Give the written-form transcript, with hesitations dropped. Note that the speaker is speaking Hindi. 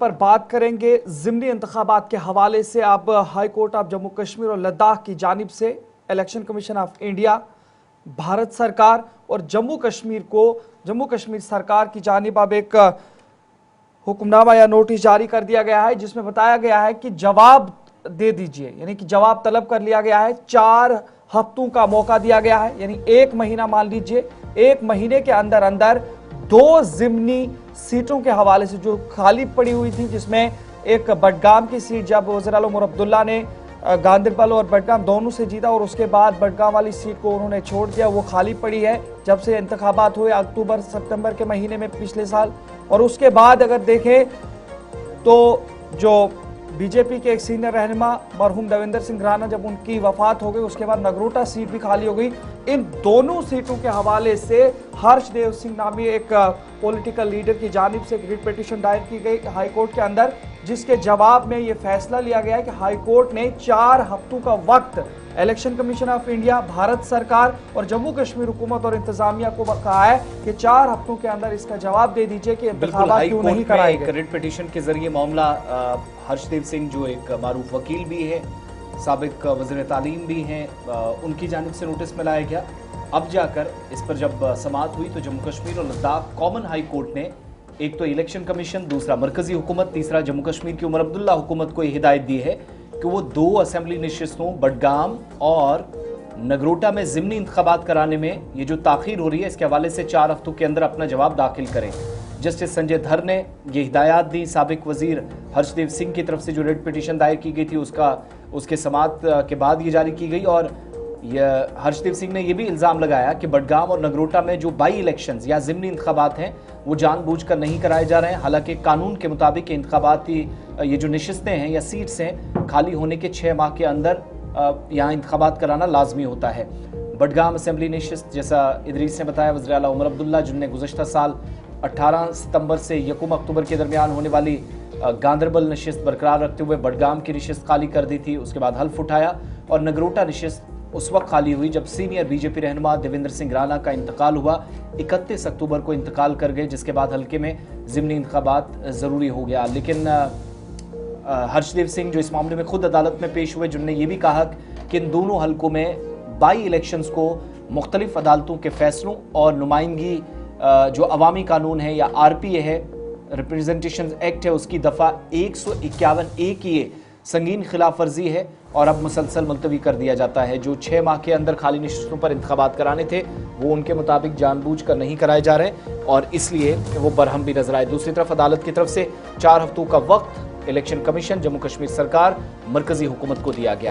पर बात करेंगे ज़िमनी इंतखाबात के हवाले से। अब high court of Jammu Kashmir और लद्दाख की जानिब से election commission of India, Bharat सरकार और जम्मू कश्मीर सरकार की जानिब अब एक हुक्मनामा या नोटिस जारी कर दिया गया है, जिसमें बताया गया है कि जवाब दे दीजिए, यानी कि जवाब तलब कर लिया गया है। 4 हफ्तों का मौका दिया गया है, यानी 1 महीना मान लीजिए। 1 महीने के अंदर अंदर 2 ज़िमनी सीटों के हवाले से जो खाली पड़ी हुई थी, जिसमें एक बडगाम की सीट जब वज़ीर आला उमर अब्दुल्ला ने गांदरबल और बडगाम दोनों से जीता और उसके बाद बडगाम वाली सीट को उन्होंने छोड़ दिया, वो खाली पड़ी है जब से इंतखाबात हुए अक्टूबर सितंबर के महीने में पिछले साल। और उसके बाद अगर देखें तो जो बीजेपी के एक सीनियर रहनुमा मरहूम देवेंद्र सिंह राणा, जब उनकी वफात हो गई उसके बाद नगरोटा सीट भी खाली हो गई। इन दोनों सीटों के हवाले से हर्षदेव सिंह नामी एक पॉलिटिकल लीडर की जानिब से एक रिट पिटीशन दायर की गई हाई कोर्ट के अंदर, जिसके जवाब में ये फैसला लिया गया है कि हाई कोर्ट ने 4 हफ्तों का वक्त election commission of India, Bharat सरकार और जम्मू कश्मीर हुकूमत और इंतजामिया को कहा है कि 4 हफ्तों के अंदर इसका जवाब दे दीजिए कि इंतखाबात क्यों नहीं कराए गए। रिट पिटीशन के जरिए मामला हर्षदेव सिंह जो एक मारूफ वकील भी है, साबिक वज़ीर तालीम भी हैं, उनकी जानिब से नोटिस में लाया गया। अब जाकर इस पर जब समाअत हुई तो जम्मू कश्मीर और लद्दाख कॉमन हाई कोर्ट ने एक तो इलेक्शन कमीशन, दूसरा मरकजी हुकूमत, तीसरा जम्मू कश्मीर की उमर अब्दुल्ला हुकूमत को हिदायत दी है कि वो 2 असेंबली नशिस्तों बडगाम और नगरोटा में ज़िमनी इंतखाबात कराने में ये जो ताख़ीर हो रही है, इसके हवाले से 4 हफ्तों के अंदर अपना जवाब दाखिल करें। जस्टिस संजय धर ने ये हिदायत दी। साबिक वजीर हर्षदेव सिंह की तरफ से जो रिट पिटीशन दायर की गई थी उसके समाअत के बाद ये जारी की गई। और हर्षदेव सिंह ने यह भी इल्ज़ाम लगाया कि बडगाम और नगरोटा में जो बाई इलेक्शंस या ज़िमनी इंतखाबात हैं वो जानबूझकर नहीं कराए जा रहे हैं। हालांकि कानून के मुताबिक इंतखाबाती ये जो नशिस्तें हैं या सीट्स हैं, खाली होने के 6 माह के अंदर यहाँ इंतखाबात कराना लाजमी होता है। बडगाम असेंबली नशिस्त, जैसा इदरीस ने बताया, वज़ीर आला उमर अब्दुल्ला जिनने गुज़श्ता साल 18 सितंबर से 1 अक्टूबर के दरमियान होने वाली गांदरबल नशिस्त बरकरार रखते हुए बडगाम की नशिस्त खाली कर दी थी, उसके बाद हल्फ उठाया और नगरोटा नशिस्त उस वक्त खाली हुई जब सीनियर बीजेपी रहनुमा देवेंद्र सिंह राणा का इंतकाल हुआ। 31 अक्टूबर को इंतकाल कर गए, जिसके बाद हल्के में ज़िमनी इंतखाबात ज़रूरी हो गया। लेकिन हर्षदेव सिंह जो इस मामले में खुद अदालत में पेश हुए, जिनने ये भी कहा कि इन दोनों हल्कों में बाई इलेक्शंस को मुख्तलिफ अदालतों के फैसलों और नुमाइंदगी जो अवामी कानून है या RPA है, रिप्रेजेंटेशन एक्ट है, उसकी दफ़ा 151A की ये संगीन खिलाफ वर्जी है और अब मुसलसल मुलतवी कर दिया जाता है। जो 6 माह के अंदर खाली नशिस्तों पर इंतखाबात कराने थे वो उनके मुताबिक जानबूझकर नहीं कराए जा रहे और इसलिए वो बरहम भी नजर आए। दूसरी तरफ अदालत की तरफ से 4 हफ्तों का वक्त इलेक्शन कमीशन, जम्मू कश्मीर सरकार, मरकजी हुकूमत को दिया गया।